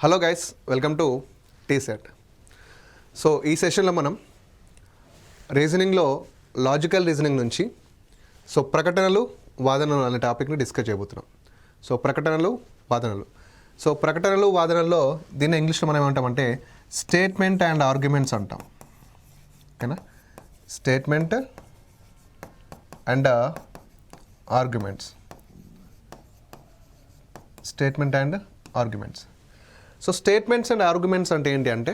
Hello guys, welcome to TSET. So ఈ సెషన్లో మనం రీజనింగ్లో లాజికల్ రీజనింగ్ నుంచి ప్రకటనలు వాదనలు అనే టాపిక్ని డిస్కస్ చేయబోతున్నాం. ప్రకటనలు వాదనల్లో దీన్ని ఇంగ్లీష్లో మనం ఏమంటామంటే స్టేట్మెంట్ అండ్ ఆర్గ్యుమెంట్స్ అంటాం. ఓకేనా? Statement and arguments. Statements and arguments అంటే ఏంటి అంటే,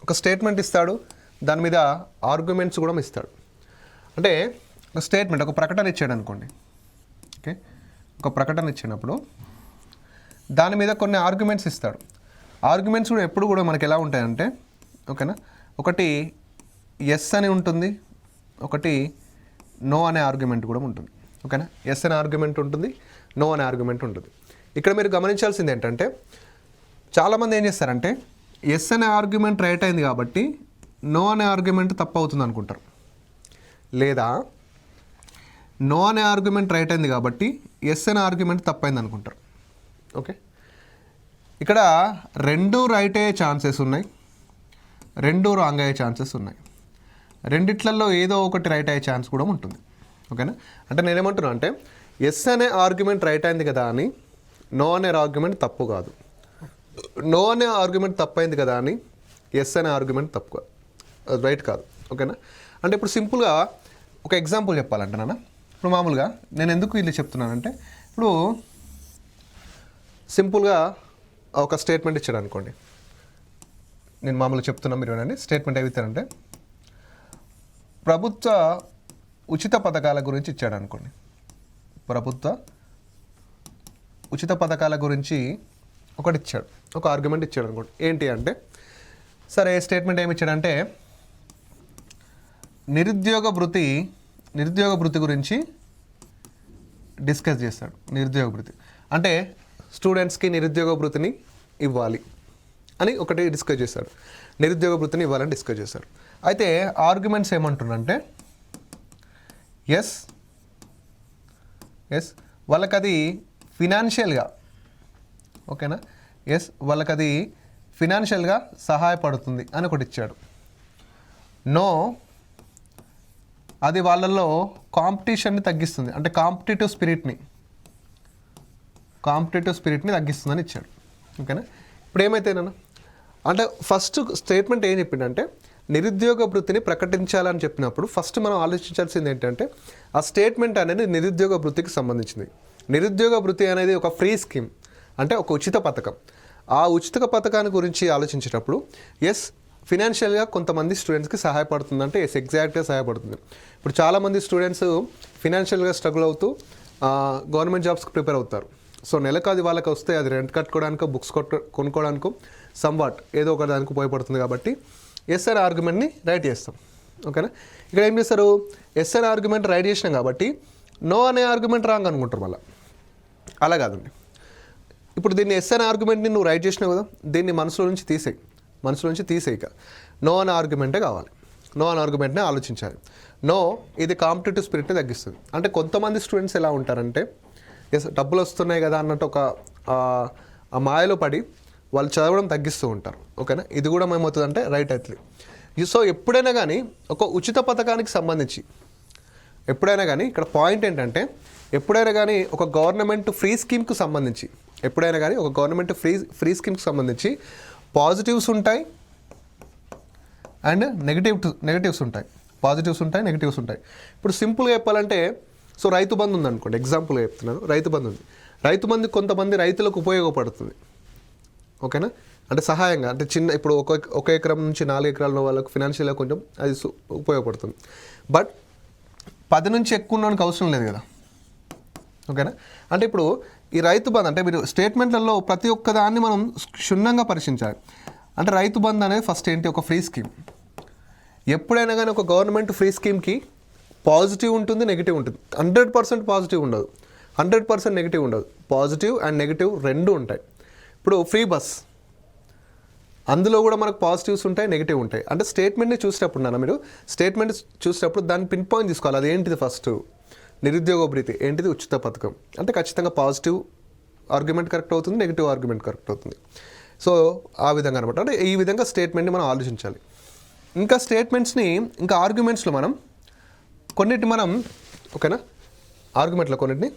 ఒక స్టేట్మెంట్ ఇస్తాడు, దాని మీద ఆర్గ్యుమెంట్స్ కూడా ఇస్తాడు. అంటే ఒక స్టేట్మెంట్, ఒక ప్రకటన ఇచ్చాడు అనుకోండి. ఓకే, ఒక ప్రకటన ఇచ్చినప్పుడు దాని మీద కొన్ని ఆర్గ్యుమెంట్స్ ఇస్తాడు. ఆర్గ్యుమెంట్స్ కూడా ఎప్పుడు కూడా మనకి ఎలా ఉంటాయంటే, ఓకేనా, ఒకటి ఎస్ అని ఉంటుంది, ఒకటి నో అనే ఆర్గ్యుమెంట్ కూడా ఉంటుంది. ఓకేనా? ఎస్ అనే ఆర్గ్యుమెంట్ ఉంటుంది, నో అనే ఆర్గ్యుమెంట్ ఉంటుంది. ఇక్కడ మీరు గమనించాల్సింది ఏంటంటే, చాలామంది ఏం చేస్తారంటే ఎస్ అనే ఆర్గ్యుమెంట్ రైట్ అయింది కాబట్టి నో అనే ఆర్గ్యుమెంట్ తప్పు అవుతుంది అనుకుంటారు, లేదా నో అనే ఆర్గ్యుమెంట్ రైట్ అయింది కాబట్టి ఎస్ అనే ఆర్గ్యుమెంట్ తప్పైంది అనుకుంటారు. ఓకే, ఇక్కడ రెండు రైట్ అయ్యే ఛాన్సెస్ ఉన్నాయి, రెండు రాంగ్ అయ్యే ఛాన్సెస్ ఉన్నాయి. రెండిట్లలో ఏదో ఒకటి రైట్ అయ్యే ఛాన్స్ కూడా ఉంటుంది. ఓకేనా? అంటే నేనేమంటున్నా అంటే, ఎస్ అనే ఆర్గ్యుమెంట్ రైట్ అయింది కదా అని నో అనే ఆర్గ్యుమెంట్ తప్పు కాదు, నో అనే ఆర్గ్యుమెంట్ తప్పైంది కదా అని ఎస్ అనే ఆర్గ్యుమెంట్ తప్పు రైట్ కాదు. ఓకేనా? అంటే ఇప్పుడు సింపుల్గా ఒక ఎగ్జాంపుల్ చెప్పాలంటే ఇప్పుడు మామూలుగా నేను ఎందుకు ఇది చెప్తున్నానంటే, ఇప్పుడు సింపుల్గా ఒక స్టేట్మెంట్ ఇచ్చాడు అనుకోండి. నేను మామూలుగా చెప్తున్నా, మీరు వినండి. స్టేట్మెంట్ ఏమిస్తారంటే, ప్రభుత్వ ఉచిత పథకాల గురించి ఇచ్చాడు అనుకోండి. ప్రభుత్వ ఉచిత పథకాల గురించి ఒకటి ఇచ్చాడు, ఒక ఆర్గ్యుమెంట్ ఇచ్చాడు అనుకోండి. ఏంటి అంటే, సరే స్టేట్మెంట్ ఏమి ఇచ్చాడంటే, నిరుద్యోగ భృతి గురించి డిస్కస్ చేస్తాడు. నిరుద్యోగ భృతి అంటే స్టూడెంట్స్కి నిరుద్యోగ భృతిని ఇవ్వాలి అని ఒకటి డిస్కస్ చేశాడు. నిరుద్యోగ భృతిని ఇవ్వాలని డిస్కస్ చేశాడు. అయితే ఆర్గ్యుమెంట్స్ ఏమంటుండంటే, ఎస్ వాళ్ళకది ఫినాన్షియల్గా, ఓకేనా, ఎస్ వాళ్ళకది ఫినాన్షియల్గా సహాయపడుతుంది అని ఒకటి ఇచ్చాడు. నో, అది వాళ్ళల్లో కాంపిటీషన్ని తగ్గిస్తుంది, అంటే కాంపిటేటివ్ స్పిరిట్ని తగ్గిస్తుందని ఇచ్చాడు. ఓకేనా? ఇప్పుడు ఏమైతేనా అంటే, ఫస్ట్ స్టేట్మెంట్ ఏం చెప్పిండంటే, నిరుద్యోగ భృతిని ప్రకటించాలని చెప్పినప్పుడు ఫస్ట్ మనం ఆలోచించాల్సింది ఏంటంటే, ఆ స్టేట్మెంట్ అనేది నిరుద్యోగ భృతికి సంబంధించింది. నిరుద్యోగ భృతి అనేది ఒక ఫ్రీ స్కీమ్, అంటే ఒక ఉచిత పథకం. ఆ ఉచిత పథకాన్ని గురించి ఆలోచించేటప్పుడు ఎస్ ఫినాన్షియల్గా కొంతమంది స్టూడెంట్స్కి సహాయపడుతుందంటే ఎస్ ఎగ్జాక్ట్గా సహాయపడుతుంది. ఇప్పుడు చాలామంది స్టూడెంట్స్ ఫినాన్షియల్గా స్ట్రగుల్ అవుతూ గవర్నమెంట్ జాబ్స్కి ప్రిపేర్ అవుతారు. సో నెలకు అది వాళ్ళకి వస్తే అది రెంట్ కట్టుకోవడానికో బుక్స్ కొనుక్కోవడానికో సంవాట్ ఏదో ఒక దానికి ఉపయోగపడుతుంది. కాబట్టి ఎస్ అనే ఆర్గ్యుమెంట్ని రైట్ చేస్తాం. ఓకేనా? ఇక్కడ ఏం చేస్తారు, ఎస్ అనే ఆర్గ్యుమెంట్ రైట్ చేసినాం కాబట్టి నో అనే ఆర్గ్యుమెంట్ రాంగ్ అనుకుంటారు. మళ్ళీ అలా కాదండి. ఇప్పుడు దీన్ని ఎస్ అనే ఆర్గ్యుమెంట్ని నువ్వు రైట్ చేసినావు కదా, దీన్ని మనసులో నుంచి తీసేయక నో అనే ఆర్గ్యుమెంటే కావాలి. నో అనే ఆర్గ్యుమెంట్నే ఆలోచించాలి. నో, ఇది కాంపిటేటివ్ స్పిరిట్ని తగ్గిస్తుంది. అంటే కొంతమంది స్టూడెంట్స్ ఎలా ఉంటారంటే, ఎస్ డబ్బులు వస్తున్నాయి కదా అన్నట్టు ఒక ఆ మాయలో పడి వాళ్ళు చదవడం తగ్గిస్తూ ఉంటారు. ఓకేనా? ఇది కూడా ఏమవుతుందంటే రైట్ అవుతుంది. సో ఎప్పుడైనా కానీ ఒక ఉచిత పథకానికి సంబంధించి ఎప్పుడైనా కానీ ఇక్కడ పాయింట్ ఏంటంటే, ఎప్పుడైనా కానీ ఒక గవర్నమెంట్ ఫ్రీ స్కీమ్కి సంబంధించి పాజిటివ్స్ ఉంటాయి అండ్ నెగిటివ్స్ ఉంటాయి. నెగిటివ్స్ ఉంటాయి. ఇప్పుడు సింపుల్గా చెప్పాలంటే, సో రైతు బంధు ఉంది అనుకోండి, ఎగ్జాంపుల్గా చెప్తున్నాను. రైతు బంధు ఉంది. రైతు బంధు కొంతమంది రైతులకు ఉపయోగపడుతుంది. ఓకేనా? అంటే సహాయంగా, అంటే చిన్న ఇప్పుడు ఒక ఎకరం నుంచి 4 ఎకరాల వాళ్ళకు ఫినాన్షియల్గా కొంచెం అది ఉపయోగపడుతుంది. బట్ 10 నుంచి ఎక్కువ ఉన్నవానికి అవసరం లేదు కదా. ఓకేనా? అంటే ఇప్పుడు ఈ రైతు బంధు అంటే మీరు స్టేట్మెంట్లలో ప్రతి ఒక్క దాన్ని మనం క్షుణ్ణంగా పరిశీలించాలి. అంటే రైతు బంధు అనేది ఫస్ట్ ఏంటి, ఒక ఫ్రీ స్కీమ్. ఎప్పుడైనా కానీ ఒక గవర్నమెంట్ ఫ్రీ స్కీమ్కి పాజిటివ్ ఉంటుంది, నెగిటివ్ ఉంటుంది. 100% పాజిటివ్ ఉండదు, 100% నెగిటివ్ ఉండదు. పాజిటివ్ అండ్ నెగిటివ్ రెండు ఉంటాయి. ఇప్పుడు ఫ్రీ బస్, అందులో కూడా మనకు పాజిటివ్స్ ఉంటాయి, నెగిటివ్ ఉంటాయి. అంటే స్టేట్మెంట్ని చూసేటప్పుడు మీరు స్టేట్మెంట్ చూసేటప్పుడు దాన్ని పిన్ పాయింట్ తీసుకోవాలి. అది ఏంటిది, ఫస్ట్ నిరుద్యోగ భృతి ఏంటిది, ఉచిత పథకం అంటే ఖచ్చితంగా పాజిటివ్ ఆర్గ్యుమెంట్ కరెక్ట్ అవుతుంది, నెగిటివ్ ఆర్గ్యుమెంట్ కరెక్ట్ అవుతుంది. సో ఆ విధంగా అనమాట. అంటే ఈ విధంగా స్టేట్మెంట్ని మనం ఆలోచించాలి. ఇంకా స్టేట్మెంట్స్ని ఇంకా ఆర్గ్యుమెంట్స్లో మనం కొన్నిటిని మనం ఓకేనా ఆర్గ్యుమెంట్లో కొన్నిటిని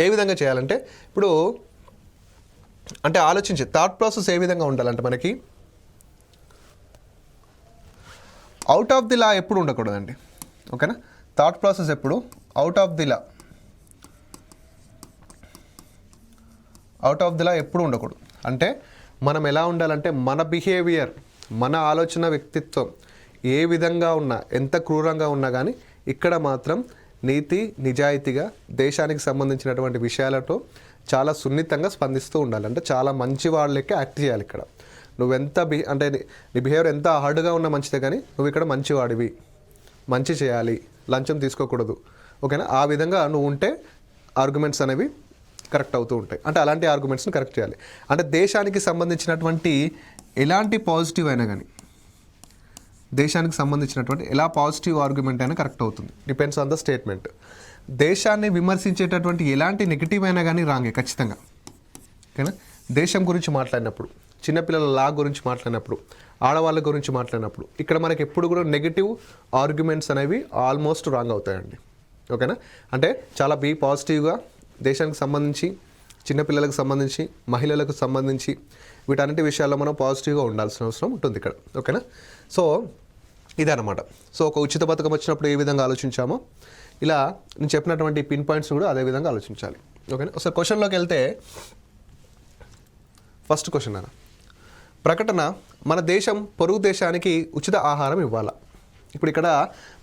ఏ విధంగా చేయాలంటే ఇప్పుడు అంటే ఆలోచించి థాట్ ప్రాసెస్ ఏ విధంగా ఉండాలంటే మనకి అవుట్ ఆఫ్ ది లా ఎప్పుడు ఉండకూడదండి. ఓకేనా థాట్ ప్రాసెస్ ఎప్పుడు అవుట్ ఆఫ్ ది లా ఎప్పుడు ఉండకూడదు. అంటే మనం ఎలా ఉండాలంటే మన బిహేవియర్, మన ఆలోచన, వ్యక్తిత్వం ఏ విధంగా ఉన్నా, ఎంత క్రూరంగా ఉన్నా కానీ ఇక్కడ మాత్రం నీతి నిజాయితీగా దేశానికి సంబంధించినటువంటి విషయాలతో చాలా సున్నితంగా స్పందిస్తూ ఉండాలి. అంటే చాలా మంచి వాళ్ళకి యాక్ట్ చేయాలి. ఇక్కడ నువ్వెంత అంటే నీ బిహేవియర్ ఎంత హార్డ్గా ఉన్నా మంచిదే, కానీ నువ్వు ఇక్కడ మంచివాడివి, మంచి చేయాలి, లంచం తీసుకోకూడదు. ఓకేనా ఆ విధంగా నువ్వు ఉంటే ఆర్గ్యుమెంట్స్ అనేవి కరెక్ట్ అవుతూ ఉంటాయి. అంటే అలాంటి ఆర్గ్యుమెంట్స్ని కరెక్ట్ చేయాలి. అంటే దేశానికి సంబంధించినటువంటి ఎలాంటి పాజిటివ్ అయినా కానీ, దేశానికి సంబంధించినటువంటి ఎలా పాజిటివ్ ఆర్గ్యుమెంట్ అయినా కరెక్ట్ అవుతుంది, డిపెండ్స్ ఆన్ ద స్టేట్మెంట్. దేశాన్ని విమర్శించేటటువంటి ఎలాంటి నెగిటివ్ అయినా కానీ రాంగే ఖచ్చితంగా. ఓకేనా దేశం గురించి మాట్లాడినప్పుడు, చిన్నపిల్లల లా గురించి మాట్లాడినప్పుడు, ఆడవాళ్ళ గురించి మాట్లాడినప్పుడు ఇక్కడ మనకి ఎప్పుడు కూడా నెగిటివ్ ఆర్గ్యుమెంట్స్ అనేవి ఆల్మోస్ట్ రాంగ్ అవుతాయండి. ఓకేనా అంటే చాలా పాజిటివ్గా దేశానికి సంబంధించి, చిన్నపిల్లలకు సంబంధించి, మహిళలకు సంబంధించి వీటన్నిటి విషయాల్లో మనం పాజిటివ్గా ఉండాల్సిన అవసరం ఉంటుంది ఇక్కడ. ఓకేనా సో ఇదన్నమాట. సో ఒక ఉచిత పథకం వచ్చినప్పుడు ఏ విధంగా ఆలోచించామో ఇలా నేను చెప్పినటువంటి పిన్ పాయింట్స్ కూడా అదే విధంగా ఆలోచించాలి. ఓకేనా ఒకసారి క్వశ్చన్లోకి వెళ్తే ఫస్ట్ క్వశ్చన్ అన్న ప్రకటన, మన దేశం పొరుగు దేశానికి ఉచిత ఆహారం ఇవ్వాలా. ఇప్పుడు ఇక్కడ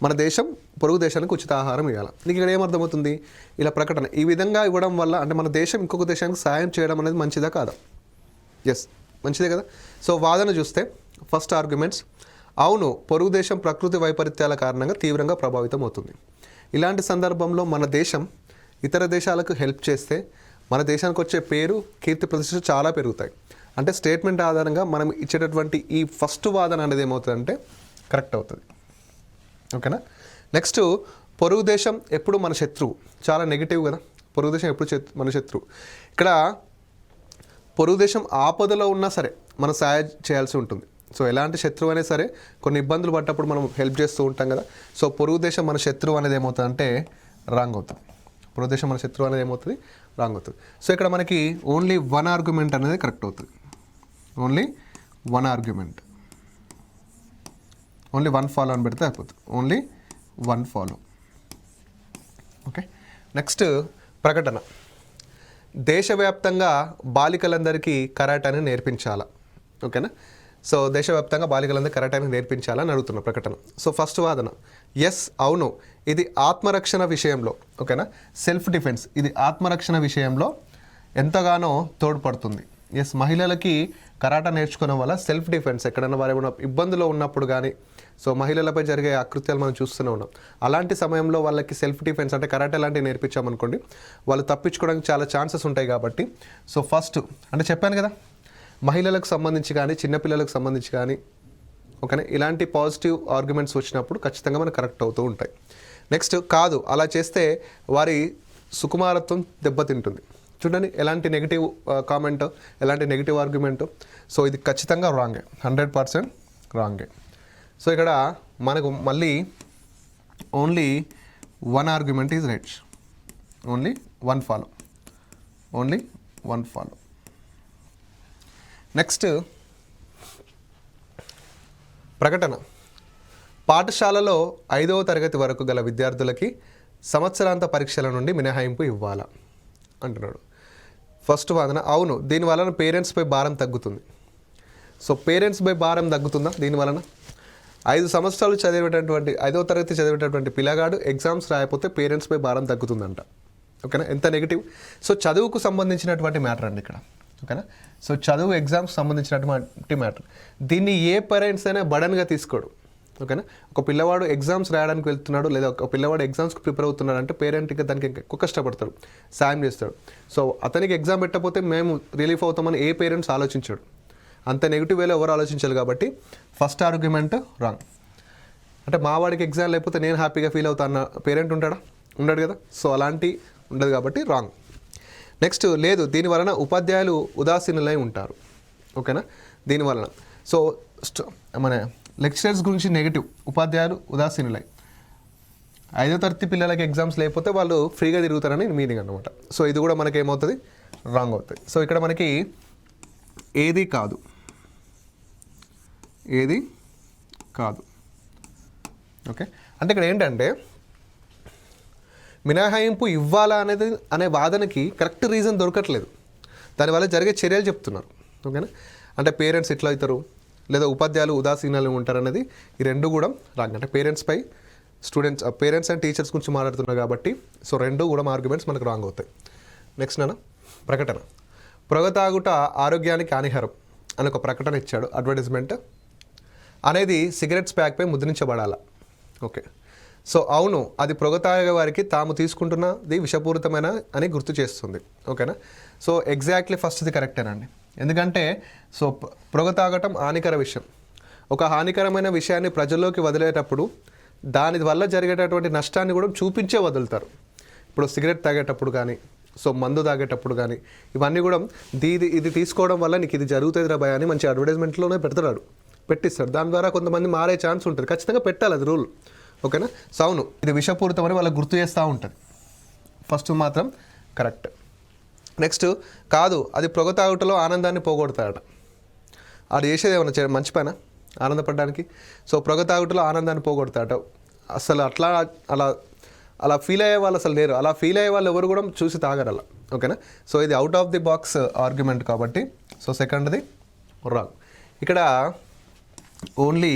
మన దేశం పొరుగు దేశానికి ఉచిత ఆహారం ఇవ్వాలి. నీకు ఇక్కడ ఏమర్థమవుతుంది, ఇలా ప్రకటన ఈ విధంగా ఇవ్వడం వల్ల అంటే మన దేశం ఇంకొక దేశానికి సాయం చేయడం అనేది మంచిదా కాదా? ఎస్ మంచిదే కదా. సో వాదన చూస్తే ఫస్ట్ ఆర్గ్యుమెంట్స్, అవును పొరుగు దేశం ప్రకృతి వైపరీత్యాల కారణంగా తీవ్రంగా ప్రభావితం అవుతుంది. ఇలాంటి సందర్భంలో మన దేశం ఇతర దేశాలకు హెల్ప్ చేస్తే మన దేశానికి వచ్చే పేరు, కీర్తి ప్రతిష్టలు చాలా పెరుగుతాయి. అంటే స్టేట్మెంట్ ఆధారంగా మనం ఇచ్చేటటువంటి ఈ ఫస్ట్ వాదన అనేది ఏమవుతుందంటే కరెక్ట్ అవుతుంది. ఓకేనా నెక్స్ట్, పొరుగు దేశం ఎప్పుడు మన శత్రువు, చాలా నెగిటివ్ కదా. పొరుగు దేశం ఎప్పుడు మన శత్రువు. ఇక్కడ పొరుగు దేశం ఆపదలో ఉన్నా సరే మనం సహాయం చేయాల్సి ఉంటుంది. సో ఎలాంటి శత్రువు అయినా సరే కొన్ని ఇబ్బందులు పడ్డప్పుడు మనం హెల్ప్ చేస్తూ ఉంటాం కదా. సో పొరుగు దేశం మన శత్రువు అనేది ఏమవుతుందంటే రాంగ్ అవుతుంది. పొరుగు దేశం మన శత్రువు అనేది ఏమవుతుంది, రాంగ్ అవుతుంది. సో ఇక్కడ మనకి ఓన్లీ వన్ ఆర్గ్యుమెంట్ అనేది కరెక్ట్ అవుతుంది. Only one argument, only one follow అని పెడితే అయిపోతుంది. Only one follow. Okay next ప్రకటన, దేశవ్యాప్తంగా బాలికలందరికీ కరాటాని నేర్పించాలా. ఓకేనా సో దేశవ్యాప్తంగా బాలికలందరికీ కరాటాని నేర్పించాలని అడుగుతున్న ప్రకటన. సో ఫస్ట్ వాదన, ఎస్ అవును ఇది ఆత్మరక్షణ విషయంలో, ఓకేనా సెల్ఫ్ డిఫెన్స్, ఇది ఆత్మరక్షణ విషయంలో ఎంతగానో తోడ్పడుతుంది. ఎస్ మహిళలకి కరాటా నేర్చుకోవడం వల్ల సెల్ఫ్ డిఫెన్స్, ఎక్కడైనా వారు ఏమైనా ఇబ్బందులో ఉన్నప్పుడు కానీ, సో మహిళలపై జరిగే అకృత్యాలు మనం చూస్తూనే ఉన్నాం. అలాంటి సమయంలో వాళ్ళకి సెల్ఫ్ డిఫెన్స్ అంటే కరాటే లాంటివి నేర్పించామనుకోండి, వాళ్ళు తప్పించుకోవడానికి చాలా ఛాన్సెస్ ఉంటాయి. కాబట్టి సో ఫస్ట్ అంటే చెప్పాను కదా, మహిళలకు సంబంధించి కానీ చిన్నపిల్లలకు సంబంధించి కానీ ఓకేనా ఇలాంటి పాజిటివ్ ఆర్గ్యుమెంట్స్ వచ్చినప్పుడు ఖచ్చితంగా మనకు కరెక్ట్ అవుతూ ఉంటాయి. నెక్స్ట్, కాదు అలా చేస్తే వారి సుకుమారత్వం దెబ్బతింటుంది. చూడండి ఎలాంటి నెగిటివ్ కామెంట్, ఎలాంటి నెగిటివ్ ఆర్గ్యుమెంట్. సో ఇది ఖచ్చితంగా రాంగే, 100% రాంగే. సో ఇక్కడ మనకు మళ్ళీ only one argument is right, only one follow, only one follow. Next ప్రకటన, పాఠశాలలో 5వ తరగతి వరకు గల విద్యార్థులకి సంవత్సరాంత పరీక్షల నుండి మినహాయింపు ఇవ్వాలా అంటున్నాడు. ఫస్ట్ వాదన, అవును దీని వలన పేరెంట్స్పై భారం తగ్గుతుంది. సో పేరెంట్స్పై భారం తగ్గుతుందా దీనివలన? 5 సంవత్సరాలు చదివేటటువంటి 5వ తరగతి చదివేటటువంటి పిల్లగాడు ఎగ్జామ్స్ రాయకపోతే పేరెంట్స్పై భారం తగ్గుతుందంట. ఓకేనా ఎంత నెగిటివ్. సో చదువుకు సంబంధించినటువంటి మ్యాటర్ అండి ఇక్కడ. ఓకేనా సో చదువు ఎగ్జామ్స్ సంబంధించినటువంటి మ్యాటర్. దీన్ని ఏ పేరెంట్స్ అయినా బడన్గా తీసుకోడు. ఓకేనా ఒక పిల్లవాడు ఎగ్జామ్స్ రాయడానికి వెళ్తున్నాడు, లేదా ఒక పిల్లవాడు ఎగ్జామ్స్కి ప్రిపేర్ అవుతున్నాడు అంటే పేరెంట్కి దానికి ఎక్కువ కష్టపడతాడు, సాయం చేస్తాడు. సో అతనికి ఎగ్జామ్ పెట్టకపోతే మేము రిలీఫ్ అవుతామని ఏ పేరెంట్స్ ఆలోచించాడు. అంత నెగిటివ్ వేలో ఎవరు ఆలోచించాలి. కాబట్టి ఫస్ట్ ఆర్గ్యుమెంట్ రాంగ్. అంటే మా వాడికి ఎగ్జామ్ లేకపోతే నేను హ్యాపీగా ఫీల్ అవుతా అన్న పేరెంట్ ఉంటాడా? ఉండడు కదా. సో అలాంటి ఉండదు కాబట్టి రాంగ్. నెక్స్ట్, లేదు దీని వలన ఉపాధ్యాయులు ఉదాసీనులై ఉంటారు. ఓకేనా. దీనివలన సో మన లెక్చరర్స్ గురించి నెగిటివ్, ఉపాధ్యాయులు ఉదాసీనులై 5వ తరగతి పిల్లలకి ఎగ్జామ్స్ లేకపోతే వాళ్ళు ఫ్రీగా తిరుగుతారని మీనింగ్ అనమాట. సో ఇది కూడా మనకి ఏమవుతుంది, రాంగ్ అవుతుంది. సో ఇక్కడ మనకి ఏది కాదు, ఏది కాదు. ఓకే, అంటే ఇక్కడ ఏంటంటే మినహాయింపు ఇవ్వాలా అనే వాదనకి కరెక్ట్ రీజన్ దొరకట్లేదు. దానివల్ల జరిగే చర్యలు చెప్తున్నారు. ఓకేనా, అంటే పేరెంట్స్ ఎట్లా అవుతారు, లేదా ఉపాధ్యాయులు ఉదాసీనాలు ఉంటారు అనేది ఈ రెండు కూడా రాంగ్. అంటే పేరెంట్స్ అండ్ టీచర్స్ గురించి మాట్లాడుతున్నారు కాబట్టి సో రెండు కూడా ఆర్గ్యుమెంట్స్ మనకు రాంగ్ అవుతాయి. నెక్స్ట్ నాన్న ప్రకటన. పొగ తాగుట ఆరోగ్యానికి హానికరం అని ఒక ప్రకటన ఇచ్చాడు. అడ్వర్టైజ్మెంట్ అనేది సిగరెట్స్ ప్యాక్పై ముద్రించబడాలా. ఓకే, సో అవును, అది పొగ తాగే వారికి తాము తీసుకుంటున్నది విషపూరితమైన అని గుర్తు చేస్తుంది. ఓకేనా, సో ఎగ్జాక్ట్లీ ఫస్ట్ది కరెక్టేనండి. ఎందుకంటే సో పొగ తాగటం హానికర విషయం. ఒక హానికరమైన విషయాన్ని ప్రజల్లోకి వదిలేటప్పుడు దాని వల్ల జరిగేటటువంటి నష్టాన్ని కూడా చూపించే వదులుతారు. ఇప్పుడు సిగరెట్ తాగేటప్పుడు కానీ, సో మందు తాగేటప్పుడు కానీ, ఇవన్నీ కూడా ఇది తీసుకోవడం వల్ల నీకు ఇది జరుగుతుంది రా భయ అని మంచి అడ్వర్టైజ్మెంట్లోనే పెట్టిస్తాడు. దాని ద్వారా కొంతమంది మారే ఛాన్స్ ఉంటుంది. ఖచ్చితంగా పెట్టాలి, అది రూల్. ఓకేనా, సో అవును ఇది విషపూరితమని వాళ్ళకి గుర్తు చేస్తూ ఉంటుంది. ఫస్ట్ మాత్రం కరెక్ట్. నెక్స్ట్ కాదు, అది పొగ తాగుటలో ఆనందాన్ని పోగొడతాడట. అది చేసేది ఏమన్నా మంచి పైన ఆనందపడడానికి. సో పొగ తాగుటలో ఆనందాన్ని పోగొడతాడట. అసలు అలా ఫీల్ అయ్యే వాళ్ళు అసలు లేరు. అలా ఫీల్ అయ్యే వాళ్ళు ఎవరు కూడా చూసి తాగరు అలా. ఓకేనా, సో ఇది out of the box argument కాబట్టి సో సెకండ్ది రాంగ్. ఇక్కడ only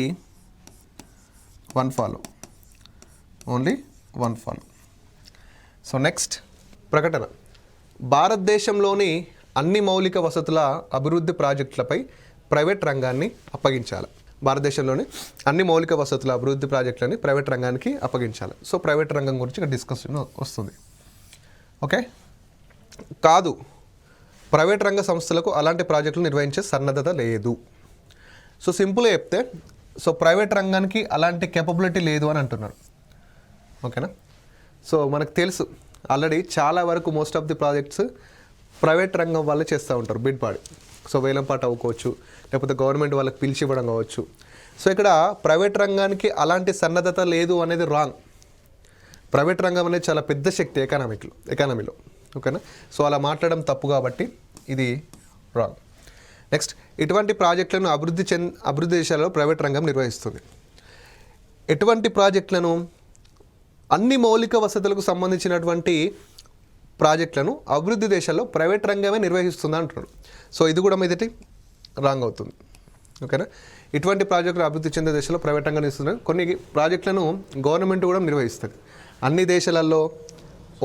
one follow. So next ప్రకటన. భారతదేశంలోని అన్ని మౌలిక వసతుల అభివృద్ధి ప్రాజెక్టులపై ప్రైవేట్ రంగాన్ని అప్పగించాలి. భారతదేశంలోని అన్ని మౌలిక వసతుల అభివృద్ధి ప్రాజెక్టులని ప్రైవేట్ రంగానికి అప్పగించాలి. సో ప్రైవేట్ రంగం గురించి ఇక్కడ డిస్కషన్ వస్తుంది. ఓకే, కాదు, ప్రైవేట్ రంగ సంస్థలకు అలాంటి ప్రాజెక్టులు నిర్వహించే సన్నద్ధత లేదు. సో సింపుల్గా చెప్తే సో ప్రైవేట్ రంగానికి అలాంటి కేపబిలిటీ లేదు అని అంటున్నారు. ఓకేనా, సో మనకు తెలుసు ఆల్రెడీ చాలా వరకు most of the projects private రంగం వాళ్ళే చేస్తూ ఉంటారు. బిడ్ పాడి, సో వేలంపాట అవ్వుకోవచ్చు, లేకపోతే గవర్నమెంట్ వాళ్ళకి పిలిచి ఇవ్వడం కావచ్చు. సో ఇక్కడ ప్రైవేట్ రంగానికి అలాంటి సన్నద్ధత లేదు అనేది రాంగ్. ప్రైవేట్ రంగం అనేది చాలా పెద్ద శక్తి ఎకానమీలో. ఓకేనా, సో అలా మాట్లాడడం తప్పు కాబట్టి ఇది రాంగ్. నెక్స్ట్, ఇటువంటి ప్రాజెక్టులను అభివృద్ధి దేశాలలో ప్రైవేట్ రంగం నిర్వహిస్తుంది. ఎటువంటి ప్రాజెక్టులను? అన్ని మౌలిక వసతులకు సంబంధించినటువంటి ప్రాజెక్టులను అభివృద్ధి దేశాల్లో ప్రైవేట్ రంగమే నిర్వహిస్తుంది అంటున్నారు. సో ఇది కూడా మీదటి రాంగ్ అవుతుంది. ఓకేనా, ఇటువంటి ప్రాజెక్టులు అభివృద్ధి చెందే దేశాల్లో ప్రైవేట్ రంగం నిర్వహిస్తున్నారు. కొన్ని ప్రాజెక్టులను గవర్నమెంట్ కూడా నిర్వహిస్తుంది. అన్ని దేశాలలో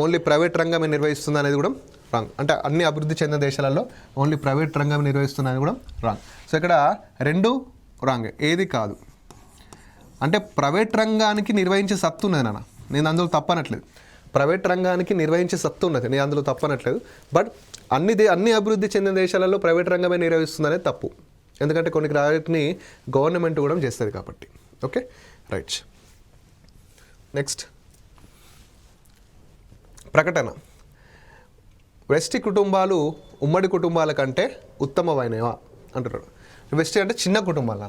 ఓన్లీ ప్రైవేట్ రంగమే నిర్వహిస్తుంది అనేది కూడా రాంగ్. అంటే అన్ని అభివృద్ధి చెందిన దేశాలలో ఓన్లీ ప్రైవేట్ రంగం నిర్వహిస్తుంది అనేది కూడా రాంగ్. సో ఇక్కడ రెండు రాంగ్, ఏది కాదు. అంటే ప్రైవేట్ రంగానికి నిర్వహించే సత్తు ఉన్నది నాన్న, నేను అందులో తప్పనట్లేదు. ప్రైవేట్ రంగానికి నిర్వహించే సత్తు ఉన్నది, నేను అందులో తప్పనట్లేదు. బట్ అన్ని అభివృద్ధి చెందిన దేశాలలో ప్రైవేట్ రంగమే నిర్వహిస్తుంది అనేది తప్పు. ఎందుకంటే కొన్ని ప్రాజెక్ట్ని గవర్నమెంట్ కూడా చేస్తుంది కాబట్టి. Okay, right. నెక్స్ట్ ప్రకటన. వెస్టి కుటుంబాలు ఉమ్మడి కుటుంబాల కంటే ఉత్తమమైనవా అంటున్నాడు. వెస్టి అంటే చిన్న కుటుంబాలు,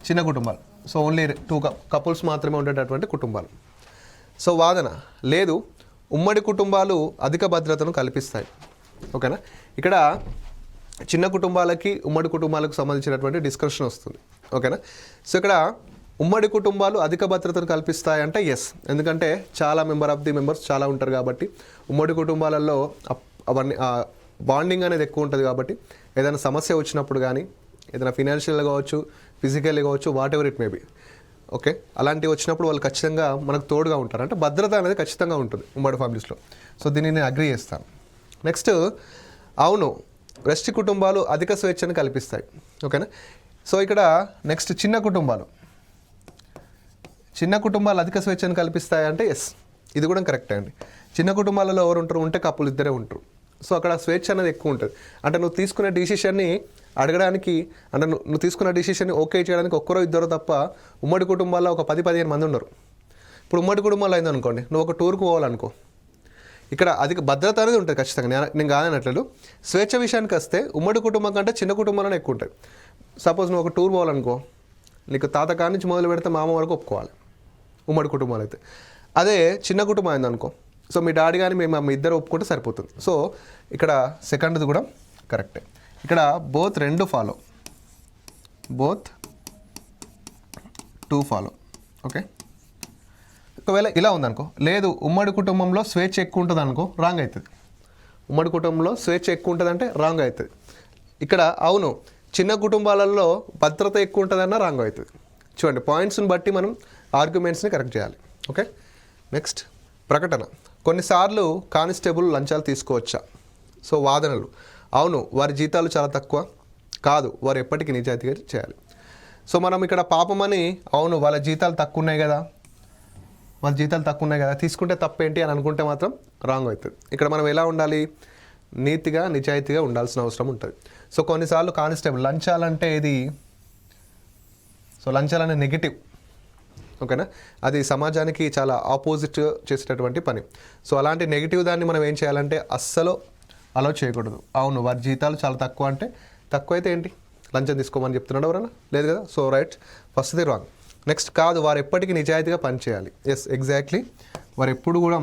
చిన్న కుటుంబాలు. సో ఓన్లీ 2 కపుల్స్ మాత్రమే ఉండేటటువంటి కుటుంబాలు. సో వాదన లేదు, ఉమ్మడి కుటుంబాలు అధిక భద్రతను కల్పిస్తాయి. ఓకేనా, ఇక్కడ చిన్న కుటుంబాలకి ఉమ్మడి కుటుంబాలకు సంబంధించినటువంటి డిస్కషన్ వస్తుంది. ఓకేనా, సో ఇక్కడ ఉమ్మడి కుటుంబాలు అధిక భద్రతను కల్పిస్తాయి అంటే ఎస్, ఎందుకంటే చాలా మెంబర్స్ చాలా ఉంటారు కాబట్టి ఉమ్మడి కుటుంబాలలో అవన్నీ బాండింగ్ అనేది ఎక్కువ ఉంటుంది కాబట్టి ఏదైనా సమస్య వచ్చినప్పుడు కానీ, ఏదైనా ఫినాన్షియల్గా కావచ్చు, ఫిజికల్లీ కావచ్చు, what ever it may be. Okay, అలాంటివి వచ్చినప్పుడు వాళ్ళు ఖచ్చితంగా మనకు తోడుగా ఉంటారు. అంటే భద్రత అనేది ఖచ్చితంగా ఉంటుంది ఉమ్మడి ఫ్యామిలీస్లో. సో దీన్ని నేను అగ్రీ చేస్తాను. నెక్స్ట్, అవును, వెస్టి కుటుంబాలు అధిక స్వేచ్ఛను కల్పిస్తాయి. ఓకేనా, సో ఇక్కడ నెక్స్ట్ చిన్న కుటుంబాలు అధిక స్వేచ్ఛను కల్పిస్తాయి అంటే ఎస్, ఇది కూడా కరెక్టే అండి. చిన్న కుటుంబాలలో ఎవరు ఉంటారు? ఉంటే కప్పులు ఇద్దరే ఉంటారు. సో అక్కడ స్వేచ్ఛ అనేది ఎక్కువ ఉంటుంది. అంటే నువ్వు తీసుకునే డిసిషన్ని అడగడానికి, అంటే నువ్వు తీసుకున్న డిసిషన్ని ఓకే చేయడానికి ఒక్కరో ఇద్దరు తప్ప ఉమ్మడి కుటుంబాల్లో ఒక 10-15 మంది ఉన్నారు. ఇప్పుడు ఉమ్మడి కుటుంబాలు అయిందనుకోండి, నువ్వు ఒక టూర్కి పోవాలనుకో, ఇక్కడ అధిక భద్రత అనేది ఉంటుంది ఖచ్చితంగా, నేను కాదనట్లేదు. స్వేచ్ఛ విషయానికి వస్తే ఉమ్మడి కుటుంబం కంటే చిన్న కుటుంబంలోనే ఎక్కువ ఉంటుంది. సపోజ్ నువ్వు ఒక టూర్ పోవాలనుకో, నీకు తాత కాడి నుంచి మొదలు పెడితే మామ వరకు ఒప్పుకోవాలి ఉమ్మడి కుటుంబాలు అయితే. అదే చిన్న కుటుంబం అయిందనుకో, సో మీ డాడీ కానీ మీ మమ్మీ ఇద్దరు ఒప్పుకుంటే సరిపోతుంది. సో ఇక్కడ సెకండ్ది కూడా కరెక్టే. ఇక్కడ బోత్ రెండు follow, both two follow. Okay, ఒకవేళ ఇలా ఉందనుకో, లేదు ఉమ్మడి కుటుంబంలో స్వేచ్ఛ ఎక్కువ ఉంటుంది అనుకో, రాంగ్ అవుతుంది. ఉమ్మడి కుటుంబంలో స్వేచ్ఛ ఎక్కువ ఉంటుంది అంటే రాంగ్ అవుతుంది. ఇక్కడ అవును చిన్న కుటుంబాలలో భద్రత ఎక్కువ ఉంటుందన్న రాంగ్ అవుతుంది. చూడండి, పాయింట్స్ని బట్టి మనం ఆర్గ్యుమెంట్స్ని కరెక్ట్ చేయాలి. ఓకే, నెక్స్ట్ ప్రకటన. కొన్నిసార్లు కానిస్టేబుల్ లంచాలు తీసుకోవచ్చా? సో వాదనలు, అవును వారి జీతాలు చాలా తక్కువ, కాదు వారు ఎప్పటికీ నిజాయితీగా చేయాలి. సో మనం ఇక్కడ పాపమని, అవును వాళ్ళ జీతాలు తక్కువ ఉన్నాయి కదా, వాళ్ళ జీతాలు తక్కువ ఉన్నాయి కదా, తీసుకుంటే తప్పేంటి అని అనుకుంటే మాత్రం రాంగ్ అవుతుంది. ఇక్కడ మనం ఎలా ఉండాలి, నీతిగా నిజాయితీగా ఉండాల్సిన అవసరం ఉంటుంది. సో కొన్నిసార్లు కానిస్టేబుల్ లంచాలంటే ఇది, సో లంచాలనే నెగిటివ్. ఓకేనా, అది సమాజానికి చాలా ఆపోజిట్ చేసేటటువంటి పని. సో అలాంటి నెగిటివ్ దాన్ని మనం ఏం చేయాలంటే అస్సలు అలౌ చేయకూడదు. అవును వారి జీతాలు చాలా తక్కువ అంటే, తక్కువ అయితే ఏంటి లంచం తీసుకోమని చెప్తున్నాడు ఎవరైనా? లేదు కదా. సో రైట్, ఫస్ట్ది రాంగ్. నెక్స్ట్, కాదు వారు ఎప్పటికీ నిజాయితీగా పనిచేయాలి. ఎస్ ఎగ్జాక్ట్లీ, వారు ఎప్పుడు కూడా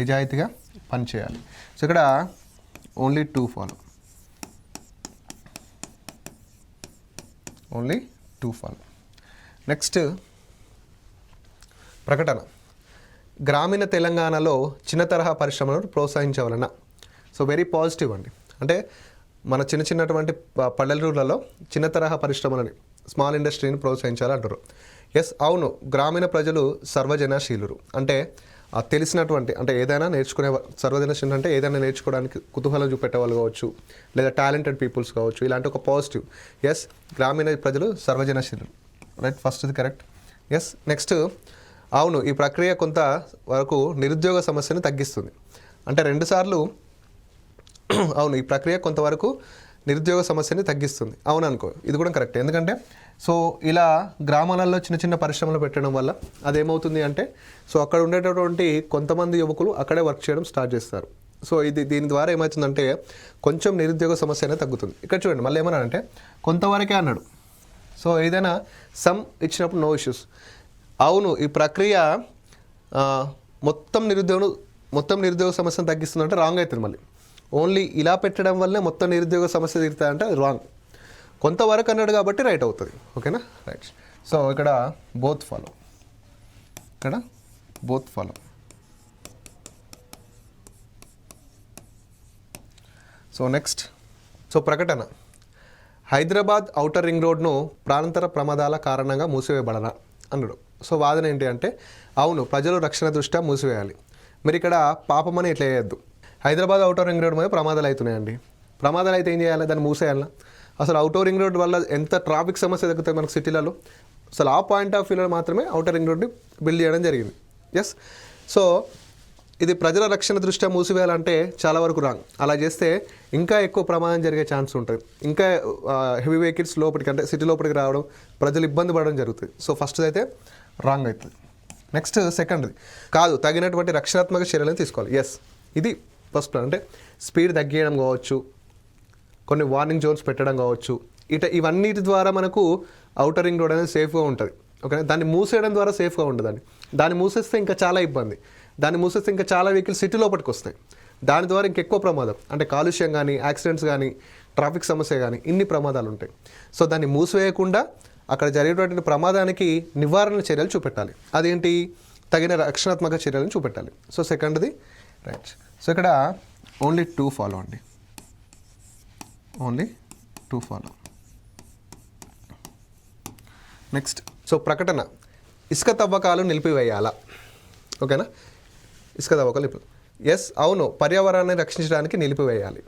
నిజాయితీగా పనిచేయాలి. సో ఇక్కడ only two follow, only two follow. Next ప్రకటన. గ్రామీణ తెలంగాణలో చిన్న తరహా పరిశ్రమలను ప్రోత్సహించవలన. సో వెరీ పాజిటివ్ అండి. అంటే మన చిన్నటువంటి పల్లెటూర్లలో చిన్న తరహా పరిశ్రమలని, స్మాల్ ఇండస్ట్రీని ప్రోత్సహించాలంటారు. ఎస్ అవును, గ్రామీణ ప్రజలు సర్వజనశీలురు. అంటే తెలిసినటువంటి, అంటే ఏదైనా నేర్చుకునే, సర్వజనశీలు అంటే ఏదైనా నేర్చుకోవడానికి కుతూహలం చూపెట్టే వాళ్ళు కావచ్చు, లేదా టాలెంటెడ్ పీపుల్స్ కావచ్చు, ఇలాంటి ఒక పాజిటివ్. ఎస్ గ్రామీణ ప్రజలు సర్వజనశీలురు. రైట్, ఫస్ట్ది కరెక్ట్. ఎస్ నెక్స్ట్, అవును ఈ ప్రక్రియ కొంత వరకు నిరుద్యోగ సమస్యను తగ్గిస్తుంది. అంటే రెండుసార్లు అవును ఈ ప్రక్రియ కొంతవరకు నిరుద్యోగ సమస్యని తగ్గిస్తుంది. అవును అనుకో, ఇది కూడా కరెక్ట్. ఎందుకంటే సో ఇలా గ్రామాలలో చిన్న చిన్న పరిశ్రమలు పెట్టడం వల్ల అదేమవుతుంది అంటే, సో అక్కడ ఉండేటటువంటి కొంతమంది యువకులు అక్కడే వర్క్ చేయడం స్టార్ట్ చేస్తారు. సో దీని ద్వారా ఏమవుతుందంటే కొంచెం నిరుద్యోగ సమస్య అనేది తగ్గుతుంది. ఇక్కడ చూడండి మళ్ళీ ఏమన్నాడంటే కొంతవరకే అన్నాడు. సో ఏదైనా సమ్ ఇచ్చినప్పుడు నో ఇష్యూస్. అవును ఈ ప్రక్రియ మొత్తం నిరుద్యోగ సమస్యను తగ్గిస్తుందంటే రాంగ్ అవుతుంది. మళ్ళీ ఓన్లీ ఇలా పెట్టడం వల్లే మొత్తం నిరుద్యోగ సమస్య తీరుతుందంటే అది రాంగ్. కొంతవరకు అన్నాడు కాబట్టి రైట్ అవుతుంది. ఓకేనా, రైట్. సో ఇక్కడ బోత్ ఫాలో, ఇక్కడ both follow. So next, so ప్రకటన. హైదరాబాద్ ఔటర్ రింగ్ రోడ్ను ప్రాణాంతర ప్రమాదాల కారణంగా మూసివేయబడనా అన్నాడు. సో వాదన ఏంటి అంటే, అవును ప్రజలు రక్షణ దృష్ట్యా మూసివేయాలి. మీరు ఇక్కడ పాపమని ఇట్లా వేయద్దు. హైదరాబాద్ ఔటర్ రింగ్ రోడ్ మీద ప్రమాదాలు అవుతున్నాయండి. ప్రమాదాలు అయితే ఏం చేయాలి, దాన్ని మూసేయాలా? అసలు ఔటర్ రింగ్ రోడ్ వల్ల ఎంత ట్రాఫిక్ సమస్య తగ్గుతాయి మనకు సిటీలలో. అసలు ఆ పాయింట్ ఆఫ్ వ్యూలో మాత్రమే ఔటర్ రింగ్ రోడ్ని బిల్డ్ చేయడం జరిగింది. ఎస్, సో ఇది ప్రజల రక్షణ దృష్ట్యా మూసివేయాలంటే చాలా వరకు రాంగ్. అలా చేస్తే ఇంకా ఎక్కువ ప్రమాదం జరిగే ఛాన్స్ ఉంటుంది. ఇంకా హెవీ వెహికల్స్ లోపలికి, అంటే సిటీ లోపలికి రావడం, ప్రజలు ఇబ్బంది పడడం జరుగుతుంది. సో ఫస్ట్ అయితే రాంగ్ అవుతుంది. నెక్స్ట్ సెకండ్ది, కాదు తగినటువంటి రక్షణాత్మక చర్యలను తీసుకోవాలి. ఎస్, ఇది ఫస్ట్ ప్లాన్. అంటే స్పీడ్ తగ్గియడం కావచ్చు, కొన్ని వార్నింగ్ జోన్స్ పెట్టడం కావచ్చు, ఇవన్నిటి ద్వారా మనకు ఔటర్ రింగ్ రోడ్ అనేది సేఫ్గా ఉంటుంది. ఓకే, దాన్ని మూసేయడం ద్వారా సేఫ్గా ఉండదండి. దాన్ని మూసేస్తే ఇంకా చాలా ఇబ్బంది. దాన్ని మూసేస్తే ఇంకా చాలా వెహికల్స్ సిటీ లోపలికి వస్తాయి. దాని ద్వారా ఇంకెక్కువ ప్రమాదం, అంటే కాలుష్యం కానీ, యాక్సిడెంట్స్ కానీ, ట్రాఫిక్ సమస్య కానీ, ఇన్ని ప్రమాదాలు ఉంటాయి. సో దాన్ని మూసివేయకుండా అక్కడ జరిగేటువంటి ప్రమాదానికి నివారణ చర్యలు చూపెట్టాలి. అదేంటి, తగిన రక్షణాత్మక చర్యలను చూపెట్టాలి. సో సెకండ్ది రైట్. సో ఇక్కడ ఓన్లీ టూ ఫాలో అండి, only two follow. Next, so ప్రకటన. ఇసుక తవ్వకాలు నిలిపివేయాలా? ఓకేనా, ఇసుక తవ్వకాలు ఎస్ అవును పర్యావరణాన్ని రక్షించడానికి నిలిపివేయాలి.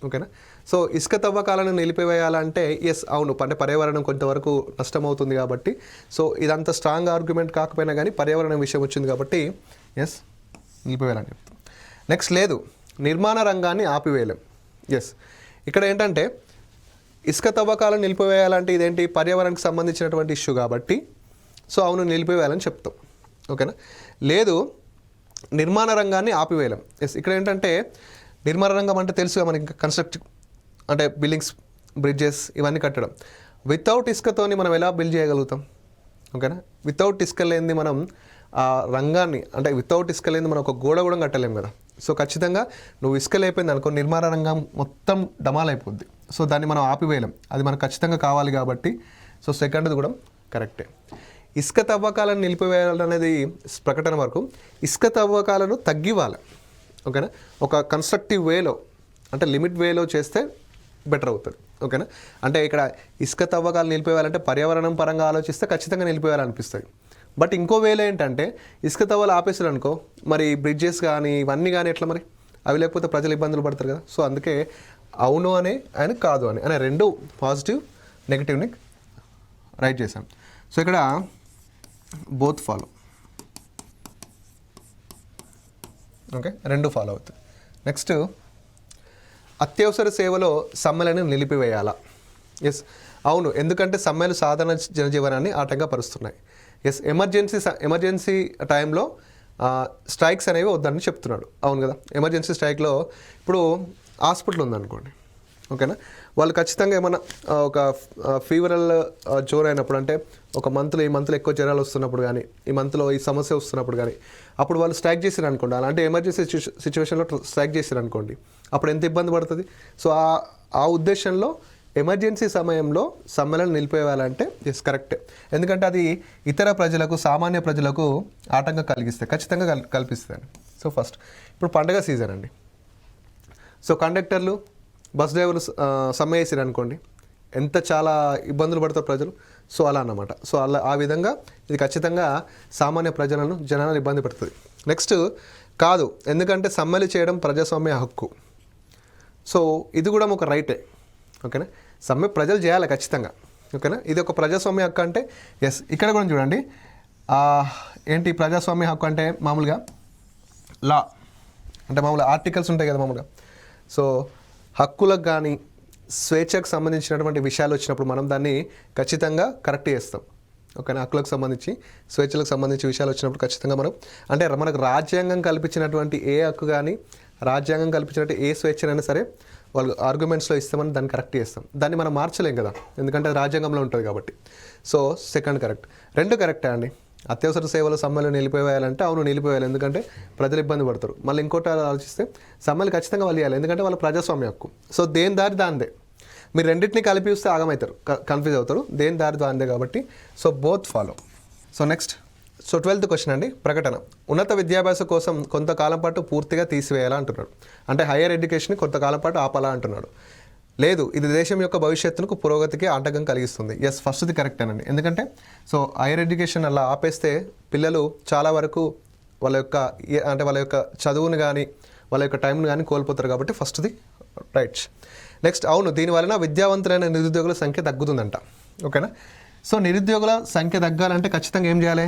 ఓకేనా, సో ఇసుక తవ్వకాలను నిలిపివేయాలంటే ఎస్ అవును, అంటే పర్యావరణం కొంతవరకు నష్టమవుతుంది కాబట్టి, సో ఇదంతా స్ట్రాంగ్ ఆర్గ్యుమెంట్ కాకపోయినా కానీ పర్యావరణం విషయం వచ్చింది కాబట్టి ఎస్ నిలిపివేయాలని చెప్తాం. నెక్స్ట్, లేదు నిర్మాణ రంగాన్ని ఆపివేయలేం. ఎస్, ఇక్కడ ఏంటంటే ఇసుక తవ్వకాలను నిలిపివేయాలంటే ఇదేంటి, పర్యావరణానికి సంబంధించినటువంటి ఇష్యూ కాబట్టి సో అవును నిలిపివేయాలని చెప్తాం. ఓకేనా, లేదు నిర్మాణ రంగాన్ని ఆపివేయలేం. ఎస్, ఇక్కడ ఏంటంటే నిర్మాణ రంగం అంటే తెలుసుగా మనకి, కన్స్ట్రక్ట్ అంటే బిల్డింగ్స్, బ్రిడ్జెస్ ఇవన్నీ కట్టడం. వితౌట్ ఇసుకతోని మనం ఎలా బిల్డ్ చేయగలుగుతాం? ఓకేనా, వితౌట్ ఇసుక లేనిది మనం ఆ రంగాన్ని, అంటే వితౌట్ ఇసుక లేనిది మనం ఒక గోడ కూడా కట్టలేం కదా. సో ఖచ్చితంగా నువ్వు ఇసుక లేకపోయింది అనుకో, నిర్మాణ రంగం మొత్తం డమాల్ అయిపోద్ది. సో దాన్ని మనం ఆపివేయలేం, అది మనకు ఖచ్చితంగా కావాలి కాబట్టి. సో సెకండ్ది కూడా కరెక్టే. ఇసుక తవ్వకాలను నిలిపివేయాలనేది ప్రకటన వరకు ఇసుక తవ్వకాలను తగ్గివ్వాలి. ఓకేనా, ఒక కన్స్ట్రక్టివ్ వేలో, అంటే లిమిట్ వేలో చేస్తే బెటర్ అవుతుంది. ఓకేనా, అంటే ఇక్కడ ఇసుక తవ్వకాలు నిలిపేయాలంటే పర్యావరణం పరంగా ఆలోచిస్తే ఖచ్చితంగా నిలిపేయాలనిపిస్తుంది. బట్ ఇంకో వేలో ఏంటంటే ఇసుక తవ్వలు ఆపేసారు అనుకో, మరి బ్రిడ్జెస్ కానీ ఇవన్నీ కానీ ఎట్లా మరి, అవి లేకపోతే ప్రజలు ఇబ్బందులు పడతారు కదా. సో అందుకే అవును అని ఆయన కాదు అని అనే రెండు పాజిటివ్ నెగిటివ్ని రైట్ చేశాం. సో ఇక్కడ బోత్ ఫాలో, ఓకే, రెండు ఫాలో అవుతుంది. నెక్స్ట్, అత్యవసర సేవలో సమ్మెలను నిలిపివేయాలా? ఎస్, అవును, ఎందుకంటే సమ్మెలు సాధారణ జనజీవనాన్ని ఆటంకపరుస్తున్నాయి. ఎస్, ఎమర్జెన్సీ టైంలో స్ట్రైక్స్ అనేవి వద్దని చెప్తున్నాడు. అవును కదా, ఎమర్జెన్సీ స్ట్రైక్లో ఇప్పుడు హాస్పిటల్ ఉందనుకోండి, ఓకేనా, వాళ్ళు ఖచ్చితంగా ఏమన్నా ఒక ఫీవరల్ జోర్ అయినప్పుడు, అంటే ఒక ఈ మంత్లో ఎక్కువ జ్వరాలు వస్తున్నప్పుడు కానీ, ఈ మంత్లో ఈ సమస్య వస్తున్నప్పుడు కానీ, అప్పుడు వాళ్ళు స్ట్రైక్ చేసారు అనుకోండి, అలాంటి ఎమర్జెన్సీ సిచ్యువేషన్లో స్ట్రైక్ చేసారు అనుకోండి, అప్పుడు ఎంత ఇబ్బంది పడుతుంది. సో ఆ ఉద్దేశంలో ఎమర్జెన్సీ సమయంలో సమ్మెలను నిలిపేయాలంటే ఎస్ కరెక్టే, ఎందుకంటే అది ఇతర ప్రజలకు, సామాన్య ప్రజలకు ఆటంకం కలిగిస్తాయి, ఖచ్చితంగా కల్పిస్తాయి. సో ఫస్ట్ ఇప్పుడు పండగ సీజన్ అండి. సో కండక్టర్లు, బస్ డ్రైవర్లు సమ్మె చేసారు అనుకోండి, ఎంత చాలా ఇబ్బందులు పడతారు ప్రజలు. సో అలా అన్నమాట. సో అలా ఆ విధంగా ఇది ఖచ్చితంగా సామాన్య జనాలను ఇబ్బంది పెడుతుంది. నెక్స్ట్, కాదు, ఎందుకంటే సమ్మెలు చేయడం ప్రజాస్వామ్య హక్కు. సో ఇది కూడా ఒక రైటే. ఓకేనా, సమ్మె ప్రజలు చేయాలి ఖచ్చితంగా. ఓకేనా, ఇది ఒక ప్రజాస్వామ్య హక్కు అంటే ఎస్. ఇక్కడ కూడా చూడండి, ఏంటి ప్రజాస్వామ్య హక్కు అంటే మామూలుగా లా అంటే మామూలుగా ఆర్టికల్స్ ఉంటాయి కదా మామూలుగా. సో హక్కులకు కానీ స్వేచ్ఛకు సంబంధించినటువంటి విషయాలు వచ్చినప్పుడు మనం దాన్ని ఖచ్చితంగా కరెక్ట్ చేస్తాం. ఓకేనా, హక్కులకు సంబంధించి, స్వేచ్ఛలకు సంబంధించి విషయాలు వచ్చినప్పుడు ఖచ్చితంగా మనం, అంటే మనకు రాజ్యాంగం కల్పించినటువంటి ఏ హక్కు కానీ, రాజ్యాంగం కల్పించినట్టు ఏ స్వేచ్ఛనైనా సరే వాళ్ళు ఆర్గ్యుమెంట్స్లో ఇస్తామని దాన్ని కరెక్ట్ చేస్తాం. దాన్ని మనం మార్చలేం కదా, ఎందుకంటే అది రాజ్యాంగంలో ఉంటుంది కాబట్టి. So second correct. రెండు కరెక్టే అండి. అత్యవసర సేవల సమ్మెలు నిలిపివేయాలంటే అవును నిలిపివేయాలి, ఎందుకంటే ప్రజలు ఇబ్బంది పడతారు. మళ్ళీ ఇంకోటి ఆలోచిస్తే సమ్మెలు ఖచ్చితంగా వాళ్ళు ఇవ్వాలి, ఎందుకంటే వాళ్ళ ప్రజాస్వామ్య హక్కు. సో దేని దారి దాందే. మీరు రెండింటిని కలిపి వస్తే ఆగమవుతారు, కన్ఫ్యూజ్ అవుతారు. దేని దారి దాందే కాబట్టి so both follow. So next, so 12th question అండి. ప్రకటన, ఉన్నత విద్యాభ్యాసం కోసం కొంతకాలం పాటు పూర్తిగా తీసివేయాలా అంటున్నాడు. అంటే హైయర్ ఎడ్యుకేషన్ కొంతకాలం పాటు ఆపాలా అంటున్నాడు. లేదు, ఇది దేశం యొక్క భవిష్యత్తుకు, పురోగతికి ఆటంకం కలిగిస్తుంది. ఎస్, ఫస్ట్ది కరెక్టేనండి. ఎందుకంటే సో హైయర్ ఎడ్యుకేషన్ అలా ఆపేస్తే పిల్లలు చాలా వరకు వాళ్ళ యొక్క చదువుని కానీ, వాళ్ళ యొక్క టైంని కానీ కోల్పోతారు కాబట్టి ఫస్ట్ది రైట్. నెక్స్ట్, అవును, దీనివలన విద్యావంతులైన నిరుద్యోగుల సంఖ్య తగ్గుతుందంట. ఓకేనా, సో నిరుద్యోగుల సంఖ్య తగ్గాలంటే ఖచ్చితంగా ఏం చేయాలి?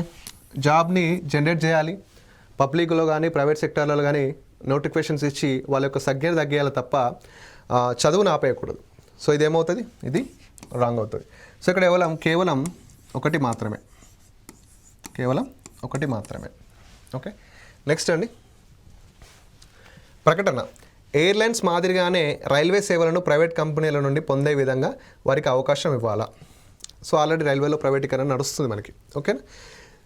జాబ్ని జనరేట్ చేయాలి. పబ్లిక్లో కానీ, ప్రైవేట్ సెక్టార్లలో కానీ నోటిఫికేషన్స్ ఇచ్చి వాళ్ళ యొక్క సంఖ్యను తగ్గేయాలి తప్ప చదువును ఆపేయకూడదు. సో ఇదేమవుతుంది? ఇది రాంగ్ అవుతుంది. సో ఇక్కడ కేవలం ఒకటి మాత్రమే. ఓకే, నెక్స్ట్ అండి. ప్రకటన, ఎయిర్లైన్స్ మాదిరిగానే రైల్వే సేవలను ప్రైవేట్ కంపెనీల నుండి పొందే విధంగా వారికి అవకాశం ఇవ్వాలా? సో ఆల్రెడీ రైల్వేలో ప్రైవేటీకరణ నడుస్తుంది మనకి. ఓకేనా,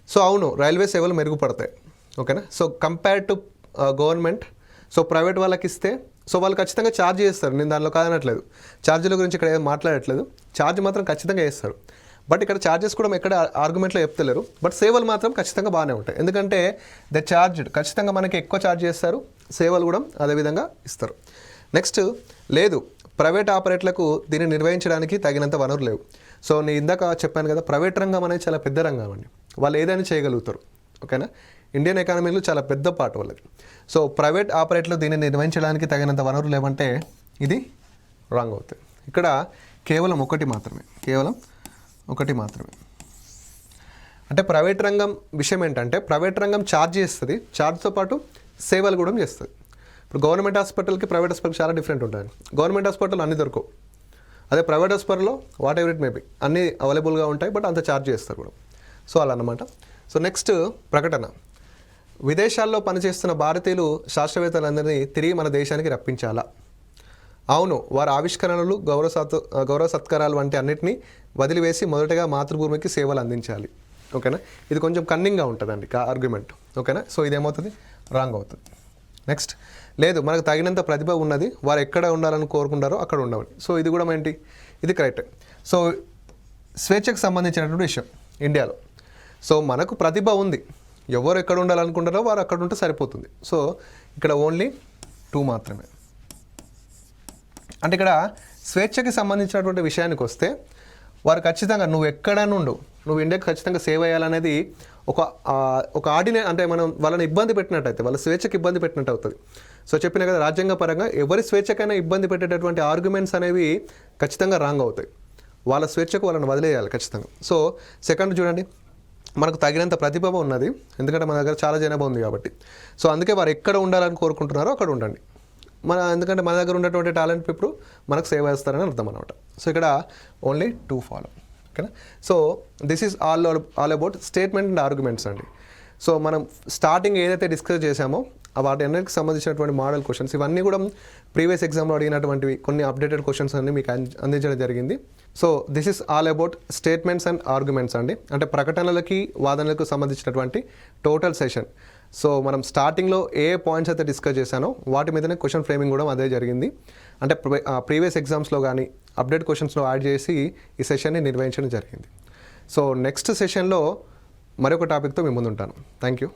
సో అవును, రైల్వే సేవలు మెరుగుపడతాయి. ఓకేనా, so compare to government. So private వాళ్ళకి ఇస్తే సో వాళ్ళు ఖచ్చితంగా ఛార్జ్ చేస్తారు. నేను దానిలో కాదనట్లేదు, ఛార్జీల గురించి ఇక్కడ ఏం మాట్లాడట్లేదు. ఛార్జ్ మాత్రం ఖచ్చితంగా చేస్తారు. బట్ ఇక్కడ ఛార్జెస్ కూడా ఎక్కడ ఆర్గ్యుమెంట్లో చెప్తలేరు. బట్ సేవలు మాత్రం ఖచ్చితంగా బాగానే ఉంటాయి, ఎందుకంటే ద ఛార్జ్డ్ ఖచ్చితంగా మనకి ఎక్కువ ఛార్జ్ చేస్తారు, సేవలు కూడా అదేవిధంగా ఇస్తారు. నెక్స్ట్, లేదు, ప్రైవేట్ ఆపరేటర్లకు దీన్ని నిర్వహించడానికి తగినంత వనరులు లేవు. సో నేను ఇందాక చెప్పాను కదా, ప్రైవేట్ రంగం అనేది చాలా పెద్ద రంగం అండి, వాళ్ళు ఏదైనా చేయగలుగుతారు. ఓకేనా, ఇండియన్ ఎకానమీలో చాలా పెద్ద పార్ట్ వాళ్ళది. సో ప్రైవేట్ ఆపరేటర్లు దీన్ని నిర్వహించడానికి తగినంత వనరులు లేవంటే ఇది రాంగ్ అవుతుంది. ఇక్కడ కేవలం ఒకటి మాత్రమే. అంటే ప్రైవేట్ రంగం విషయం ఏంటంటే, ప్రైవేట్ రంగం ఛార్జ్ చేస్తుంది, ఛార్జ్తో పాటు సేవలు కూడా చేస్తుంది. ఇప్పుడు గవర్నమెంట్ హాస్పిటల్కి ప్రైవేట్ హాస్పిటల్కి చాలా డిఫరెంట్ ఉంటుంది. గవర్నమెంట్ హాస్పిటల్ అన్నీ దొరకవు, అదే ప్రైవేట్ హాస్పిటల్లో వాట్ ఎవర్ ఇట్ మేబీ అన్నీ అవైలబుల్గా ఉంటాయి, బట్ అంత ఛార్జ్ చేస్తారు కూడా. సో అలా అన్నమాట. సో నెక్స్ట్, ప్రకటన, విదేశాల్లో పనిచేస్తున్న భారతీయులు శాస్త్రవేత్తలందరినీ తిరిగి మన దేశానికి రప్పించాలా? అవును, వారి ఆవిష్కరణలు గౌరవ సత్కారాలు వంటి అన్నిటినీ వదిలివేసి మొదటగా మాతృభూమికి సేవలు అందించాలి. ఓకేనా, ఇది కొంచెం కన్నింగ్గా ఉంటుందండి ఆర్గ్యుమెంట్. ఓకేనా, సో ఇదేమవుతుంది, రాంగ్ అవుతుంది. నెక్స్ట్, లేదు మనకు తగినంత ప్రతిభ ఉన్నది, వారు ఎక్కడ ఉండాలని కోరుకుంటారో అక్కడ ఉండవాలి. సో ఇది కూడా ఏంటి, ఇది కరెక్ట్. సో స్వేచ్ఛకు సంబంధించినటువంటి విషయం ఇండియాలో. సో మనకు ప్రతిభ ఉంది, ఎవరు ఎక్కడ ఉండాలనుకుంటారో వారు అక్కడ ఉంటే సరిపోతుంది. సో ఇక్కడ ఓన్లీ 2 మాత్రమే. అంటే ఇక్కడ స్వేచ్ఛకి సంబంధించినటువంటి విషయానికి వస్తే వారు ఖచ్చితంగా నువ్వు ఎక్కడ నుండు నువ్వు ఇండియాకి ఖచ్చితంగా సేవ్ అయ్యాలనేది ఒక అంటే మనం వాళ్ళని ఇబ్బంది పెట్టినట్టయితే, వాళ్ళ స్వేచ్ఛకి ఇబ్బంది పెట్టినట్టు అవుతుంది. సో చెప్పిన కదా, రాజ్యాంగ పరంగా ఎవరి స్వేచ్ఛకైనా ఇబ్బంది పెట్టేటటువంటి ఆర్గ్యుమెంట్స్ అనేవి ఖచ్చితంగా రాంగ్ అవుతాయి. వాళ్ళ స్వేచ్ఛకు వాళ్ళని వదిలేయాలి ఖచ్చితంగా. సో సెకండ్ చూడండి, మనకు తగినంత ప్రతిభ ఉన్నది, ఎందుకంటే మన దగ్గర చాలా జనాభా ఉంది కాబట్టి. సో అందుకే వారు ఎక్కడ ఉండాలని కోరుకుంటున్నారో అక్కడ ఉండండి. ఎందుకంటే మన దగ్గర ఉన్నటువంటి టాలెంట్ పీపుల్ మనకు సేవ చేస్తారని అర్థం అనమాట. సో ఇక్కడ ఓన్లీ 2 ఫాలో. ఓకేనా, so this is all about statement and arguments అండి. సో మనం స్టార్టింగ్ ఏదైతే డిస్కస్ చేసామో వాటి అన్నిటికి సంబంధించినటువంటి మోడల్ క్వశ్చన్స్ ఇవన్నీ కూడా ప్రీవియస్ ఎగ్జామ్లో అడిగినటువంటివి కొన్ని అప్డేటెడ్ క్వశ్చన్స్ అన్ని మీకు అందించడం జరిగింది. So this is all about statements and arguments అండి, అంటే ప్రకటనలకి వాదనలకు సంబంధించినటువంటి టోటల్ సెషన్. సో మనం స్టార్టింగ్లో ఏ పాయింట్స్ అయితే డిస్కస్ చేశానో వాటి మీదనే క్వశ్చన్ ఫ్రేమింగ్ కూడా అదే జరిగింది. అంటే ప్రీవియస్ ఎగ్జామ్స్లో కానీ అప్డేట్ క్వశ్చన్స్లో యాడ్ చేసి ఈ సెషన్ని నిర్వహించడం జరిగింది. సో నెక్స్ట్ సెషన్లో మరొక టాపిక్తో మీ ముందు ఉంటాను. Thank you.